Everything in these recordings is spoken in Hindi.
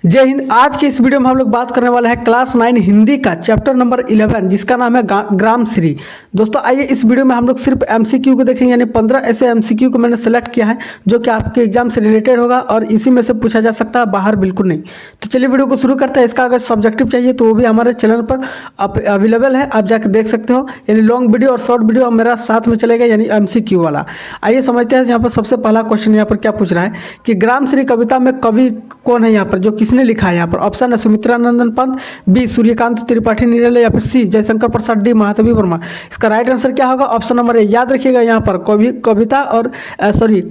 जय हिंद। आज के इस वीडियो में हम लोग बात करने वाले हैं क्लास 9 हिंदी का चैप्टर नंबर 11 जिसका नाम है ग्राम श्री। दोस्तों आइए इस वीडियो में हम लोग सिर्फ एमसीक्यू को देखेंगे, यानी 15 ऐसे एमसीक्यू को मैंने सेलेक्ट किया है जो कि आपके एग्जाम से रिलेटेड होगा और इसी में से पूछा जा सकता है, बाहर बिल्कुल नहीं। तो चलिए वीडियो को शुरू करते हैं। इसका अगर सब्जेक्टिव चाहिए तो वो भी हमारे चैनल पर अवेलेबल है, आप जाकर देख सकते हो। यानी लॉन्ग वीडियो और शॉर्ट वीडियो मेरा साथ में चलेगा, यानी एमसीक्यू वाला। आइए समझते हैं। यहाँ पर सबसे पहला क्वेश्चन यहाँ पर क्या पूछ रहा है कि ग्राम श्री कविता में कवि कौन है, यहाँ पर जो किसने लिखा है। यहाँ पर ऑप्शन है सुमित्रा नंदन पंत, बी सूर्यकांत त्रिपाठी निराला, या फिर सी जयशंकर प्रसाद, डी महादेवी वर्मा। इसका राइट आंसर क्या होगा? Option number A. याद रखिएगा यहाँ पर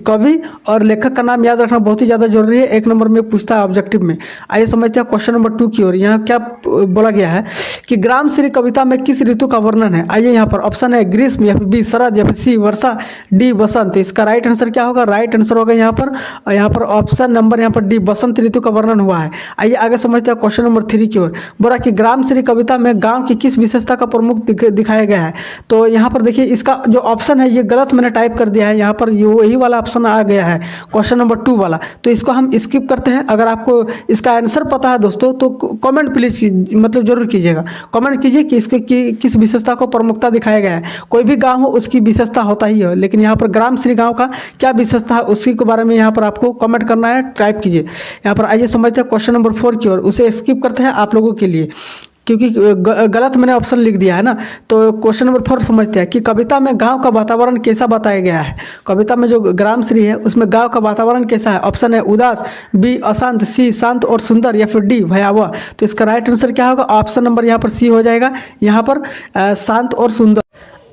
कवि और लेखक का नाम याद रखना बहुत ही ज्यादा जरूरी है, एक नंबर में पूछता है ऑब्जेक्टिव में। आइए समझते हैं क्वेश्चन नंबर 2 की ओर। यहाँ क्या बोला गया है कि ग्राम श्री कविता में किस ऋतु का वर्णन है। आइए यहाँ पर ऑप्शन है ग्रीष्म, या फिर बी शरद, या फिर सी वर्षा, डी बसंत। तो इसका राइट आंसर क्या होगा? राइट आंसर होगा यहाँ पर ऑप्शन नंबर यहाँ पर डी, बसंत ऋतु का वर्णन हुआ है। आइए आगे समझते हैं क्वेश्चन नंबर 3 की ओर। बोला कि ग्राम श्री कविता में गांव की किस विशेषता का प्रमुख दिखाया गया है। तो यहाँ पर देखिए इसका जो ऑप्शन है ये गलत मैंने टाइप कर दिया है। यहाँ पर वही वाला ऑप्शन आ गया है, क्वेश्चन नंबर 2 वाला। तो इसको हम स्किप करते हैं। अगर आपको इसका आंसर पता है दोस्तों तो कमेंट प्लीज मतलब जरूर कीजिएगा। कमेंट कीजिए कि इसके किस विशेषता को प्रमुखता दिखाया गया है। कोई भी गाँव हो उसकी विशेषता होता ही है, लेकिन यहाँ पर ग्राम श्री गाँव का क्या विशेषता है उसी के बारे में यहाँ पर आपको कमेंट करना है, टाइप कीजिए। यहाँ पर आइए समझते हैं क्वेश्चन नंबर 4 की ओर। उसे स्किप करते हैं आप लोगों के लिए, क्योंकि गलत मैंने ऑप्शन लिख दिया है ना। तो क्वेश्चन नंबर 4 समझते हैं कि कविता में गांव का वातावरण कैसा बताया गया है। कविता में जो ग्राम श्री है उसमें गांव का वातावरण कैसा है। ऑप्शन है उदास, बी अशांत, सी शांत और सुंदर, या फिर डी भयावह। तो इसका राइट आंसर क्या होगा? ऑप्शन नंबर यहाँ पर सी हो जाएगा, यहाँ पर शांत और सुंदर।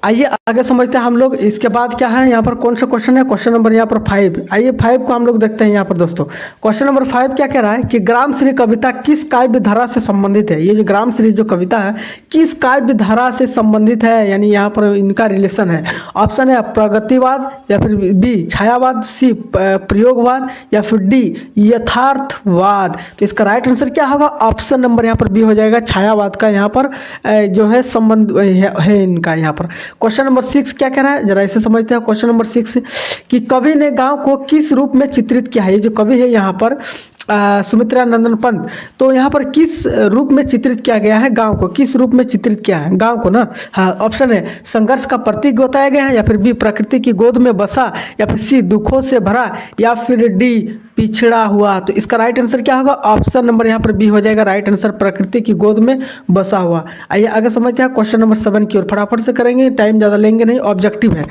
आइए आगे समझते हैं हम लोग। इसके बाद क्या है यहाँ पर, कौन सा क्वेश्चन है? क्वेश्चन नंबर यहाँ पर 5। आइए 5 को हम लोग देखते हैं यहाँ पर दोस्तों। क्वेश्चन नंबर 5 क्या कह रहा है कि ग्राम श्री कविता किस काव्य धारा से संबंधित है। ये जो ग्राम श्री जो कविता है किस काव्य धारा से संबंधित है, यानी यहाँ पर इनका रिलेशन है। ऑप्शन है प्रगतिवाद, या फिर बी छायावाद, सी प्रयोगवाद, या फिर डी यथार्थवाद। तो इसका राइट आंसर क्या होगा? ऑप्शन नंबर यहाँ पर बी हो जाएगा, छायावाद का यहाँ पर जो है संबंध है इनका। यहाँ पर क्वेश्चन नंबर 6 क्या कह रहा है, जरा इसे समझते हैं। क्वेश्चन नंबर 6 कि कवि ने गांव को किस रूप में चित्रित किया है। ये जो कवि है यहाँ पर सुमित्रा नंदन पंत, तो यहाँ पर किस रूप में चित्रित किया गया है गांव को, किस रूप में चित्रित किया है गांव को ना। हाँ, ऑप्शन है संघर्ष का प्रतीक बताया गया है, या फिर बी प्रकृति की गोद में बसा, या फिर सी दुखों से भरा, या फिर डी पिछड़ा हुआ। तो इसका राइट आंसर क्या होगा? ऑप्शन नंबर यहाँ पर बी हो जाएगा, राइट आंसर प्रकृति की गोद में बसा हुआ। आइए आगे समझते हैं क्वेश्चन नंबर 7 की ओर। फटाफट से करेंगे, टाइम ज़्यादा लेंगे नहीं, ऑब्जेक्टिव है।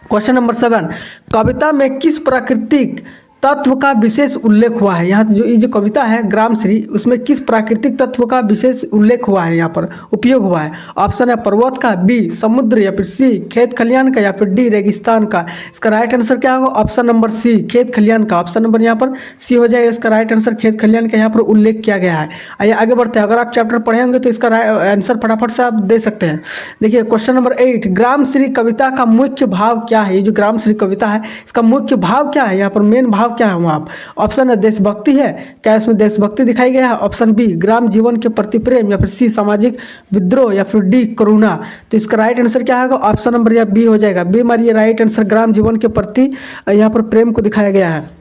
क्वेश्चन नंबर 7, कविता में किस प्राकृतिक तत्व का विशेष उल्लेख हुआ है। यहाँ जो ये जो कविता है ग्राम श्री, उसमें किस प्राकृतिक तत्व का विशेष उल्लेख हुआ है, यहाँ पर उपयोग हुआ है। ऑप्शन है पर्वत का, बी समुद्र, या फिर सी खेत खलियान का, या फिर डी रेगिस्तान का। इसका राइट आंसर क्या होगा? ऑप्शन नंबर सी खेत खलियान का। ऑप्शन नंबर यहाँ पर सी हो जाएगा, इसका राइट आंसर खेत खलियान का यहाँ पर उल्लेख किया गया है। आइए आगे बढ़ते हैं। अगर आप चैप्टर पढ़े होंगे तो इसका आंसर फटाफट से आप दे सकते हैं। देखिए क्वेश्चन नंबर 8, ग्राम श्री कविता का मुख्य भाव क्या है। ये जो ग्राम श्री कविता है इसका मुख्य भाव क्या है, यहाँ पर मेन भाव क्या है वहाँ। ऑप्शन है देशभक्ति है, क्या इसमें देशभक्ति दिखाई गया है। ऑप्शन बी ग्राम जीवन के प्रति प्रेम, या फिर सी सामाजिक विद्रोह, या फिर डी करुणा। तो इसका राइट आंसर क्या होगा? ऑप्शन नंबर या बी हो जाएगा, बी मारिए राइट आंसर, ग्राम जीवन के प्रति यहाँ पर प्रेम को दिखाया गया है।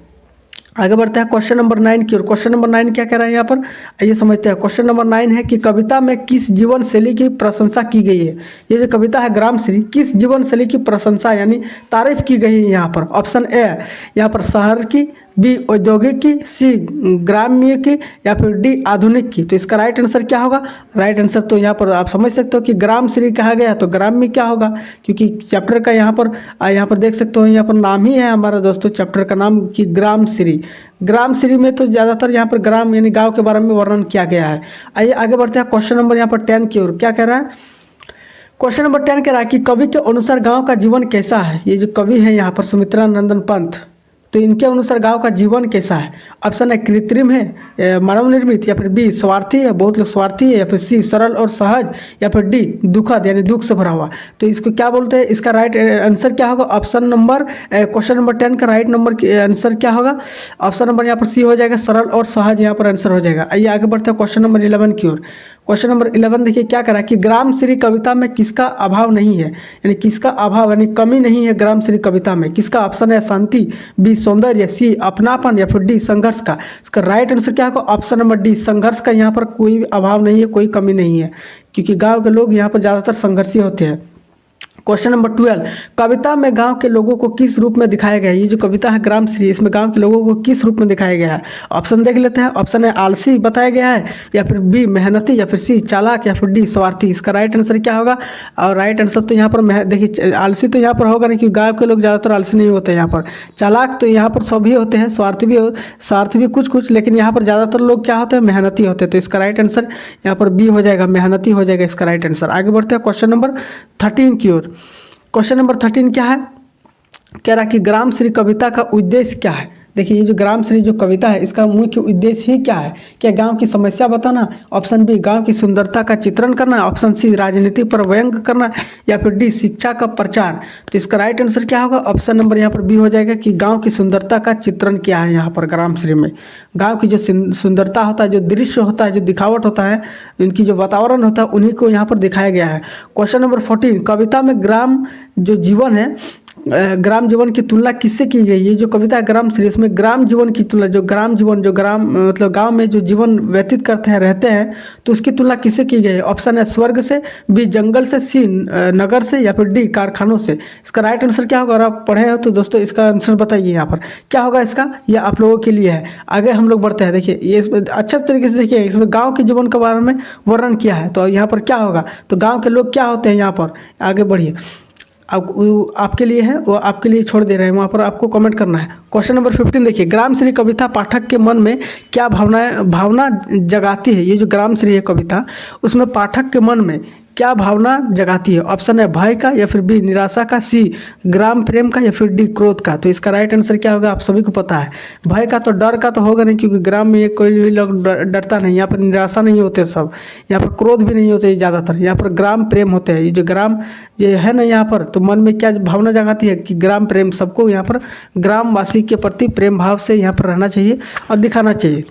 आगे बढ़ते हैं क्वेश्चन नंबर 9 की ओर। क्वेश्चन नंबर 9 क्या कह रहा है यहाँ पर, आइए समझते हैं। क्वेश्चन नंबर 9 है कि कविता में किस जीवन शैली की प्रशंसा की गई है। ये जो कविता है ग्राम श्री, किस जीवन शैली की प्रशंसा यानी तारीफ की गई है यहाँ पर। ऑप्शन ए यहाँ पर शहर की, बी औद्योगिक की, सी ग्राम्य की, या फिर डी आधुनिक की। तो इसका राइट आंसर क्या होगा? राइट आंसर तो यहाँ पर आप समझ सकते हो कि ग्राम श्री कहा गया, तो ग्राम्य क्या होगा, क्योंकि चैप्टर का यहाँ पर देख सकते हो, यहाँ पर नाम ही है हमारा दोस्तों चैप्टर का नाम कि ग्राम श्री। ग्राम श्री में तो ज़्यादातर यहाँ पर ग्राम यानी गाँव के बारे में वर्णन किया गया है। आइए आगे बढ़ते हैं क्वेश्चन नंबर यहाँ पर 10 की ओर। क्या कह रहा है? क्वेश्चन नंबर 10 कह रहा है कि कवि के अनुसार गाँव का जीवन कैसा है। ये जो कवि है यहाँ पर सुमित्रा नंदन पंत, तो इनके अनुसार गांव का जीवन कैसा है। ऑप्शन है कृत्रिम है, मानव निर्मित, या फिर बी स्वार्थी है, बहुत लोग स्वार्थी है, या फिर सी सरल और सहज, या फिर डी दुखद यानी दुख से भरा हुआ। तो इसको क्या बोलते हैं? इसका राइट आंसर क्या होगा? ऑप्शन नंबर क्वेश्चन नंबर 10 का राइट नंबर आंसर क्या होगा? ऑप्शन नंबर यहाँ पर सी हो जाएगा, सरल और सहज यहाँ पर आंसर हो जाएगा। आइए आगे बढ़ते हैं क्वेश्चन नंबर 11 की ओर। क्वेश्चन नंबर 11 देखिए क्या करा कि ग्राम श्री कविता में किसका अभाव नहीं है, यानी किसका अभाव यानी कमी नहीं है ग्राम श्री कविता में। किसका? ऑप्शन है शांति, बी सौंदर्य, सी अपनापन या फिर डी संघर्ष का। इसका राइट आंसर क्या होगा? ऑप्शन नंबर डी संघर्ष का यहाँ पर कोई अभाव नहीं है, कोई कमी नहीं है, क्योंकि गाँव के लोग यहाँ पर ज़्यादातर संघर्षी होते हैं। क्वेश्चन नंबर 12, कविता में गांव के लोगों को किस रूप में दिखाया गया है? ये जो कविता है ग्राम श्री, इसमें गांव के लोगों को किस रूप में दिखाया गया है? ऑप्शन देख लेते हैं। ऑप्शन है आलसी बताया गया है, या फिर बी मेहनती, या फिर सी चालाक, या फिर डी स्वार्थी। इसका राइट आंसर क्या होगा? और राइट आंसर तो यहाँ पर देखिए आलसी तो यहाँ पर होगा नहीं, क्योंकि गाँव के लोग ज़्यादातर आलसी नहीं होते यहाँ पर। चालाक तो यहाँ पर सभी होते हैं, स्वार्थी भी कुछ, लेकिन यहाँ पर ज़्यादातर लोग क्या होते हैं? मेहनती होते हैं। तो इसका राइट आंसर यहाँ पर बी हो जाएगा, मेहनती हो जाएगा इसका राइट आंसर। आगे बढ़ते हैं क्वेश्चन नंबर 13 की ओर। क्वेश्चन नंबर 13 क्या है? कह रहा कि ग्राम श्री कविता का उद्देश्य क्या है? देखिए ये जो ग्राम श्री जो कविता है इसका मुख्य उद्देश्य ही क्या है? क्या गांव की समस्या बताना, ऑप्शन बी गांव की सुंदरता का चित्रण करना, ऑप्शन सी राजनीति पर व्यंग करना, या फिर डी शिक्षा का प्रचार। तो इसका राइट आंसर क्या होगा? ऑप्शन नंबर यहाँ पर बी हो जाएगा कि गांव की सुंदरता का चित्रण किया है यहाँ पर ग्राम श्री में। गांव की जो सुंदरता होता है, जो दृश्य होता है, जो दिखावट होता है, इनकी जो वातावरण होता है, उन्हीं को यहाँ पर दिखाया गया है। क्वेश्चन नंबर 14, कविता में ग्राम जो जीवन है, ग्राम जीवन की तुलना किससे की गई? ये जो कविता है ग्राम श्री, इसमें ग्राम जीवन की तुलना, जो ग्राम मतलब गांव में जो जीवन व्यतीत करते हैं, रहते हैं, तो उसकी तुलना किससे की गई है? ऑप्शन है स्वर्ग से, बी जंगल से, सी नगर से, या फिर डी कारखानों से। इसका राइट आंसर क्या होगा? अगर आप पढ़े हो तो दोस्तों इसका आंसर बताइए यहाँ पर क्या होगा इसका, यह आप लोगों के लिए है। आगे हम लोग बढ़ते हैं। देखिए ये इसमें अच्छे तरीके से देखिए, इसमें गाँव के जीवन के बारे में वर्णन किया है, तो यहाँ पर क्या होगा? तो गाँव के लोग क्या होते हैं यहाँ पर? आगे बढ़िए, आपके लिए है, वो आपके लिए छोड़ दे रहे हैं, वहाँ पर आपको कमेंट करना है। क्वेश्चन नंबर 15 देखिए, ग्राम श्री कविता पाठक के मन में क्या भावना जगाती है? ये जो ग्राम श्री है कविता, उसमें पाठक के मन में क्या भावना जगाती है? ऑप्शन है भय का, या फिर बी निराशा का, सी ग्राम प्रेम का, या फिर डी क्रोध का। तो इसका राइट आंसर क्या होगा? आप सभी को पता है, भय का तो डर का तो होगा नहीं, क्योंकि ग्राम में कोई भी लोग डरता नहीं। यहाँ पर निराशा नहीं होते सब, यहाँ पर क्रोध भी नहीं होते ज़्यादातर, यहाँ पर ग्राम प्रेम होते हैं। ये जो ग्राम ये है ना, यहाँ पर तो मन में क्या भावना जगाती है कि ग्राम प्रेम, सबको यहाँ पर ग्रामवासी के प्रति प्रेम भाव से यहाँ पर रहना चाहिए और दिखाना चाहिए।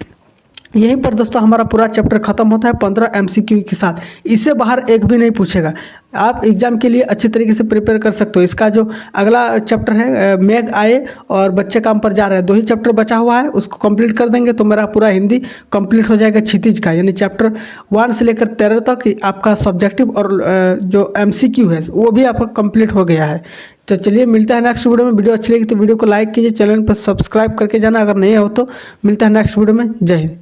यहीं पर दोस्तों हमारा पूरा चैप्टर खत्म होता है 15 MCQ के साथ। इससे बाहर एक भी नहीं पूछेगा। आप एग्जाम के लिए अच्छी तरीके से प्रिपेयर कर सकते हो। इसका जो अगला चैप्टर है मेघ आए और बच्चे काम पर जा रहे हैं, 2 ही चैप्टर बचा हुआ है, उसको कंप्लीट कर देंगे तो मेरा पूरा हिंदी कंप्लीट हो जाएगा क्षितिज का। यानी चैप्टर 1 से लेकर 13 तक आपका सब्जेक्टिव और जो MCQ है वो भी आपका कंप्लीट हो गया है। तो चलिए मिलते हैं नेक्स्ट वीडियो में। वीडियो अच्छी लगी तो वीडियो को लाइक कीजिए, चैनल पर सब्सक्राइब करके जाना अगर नहीं हो तो। मिलता है नेक्स्ट वीडियो में। जय हिंद।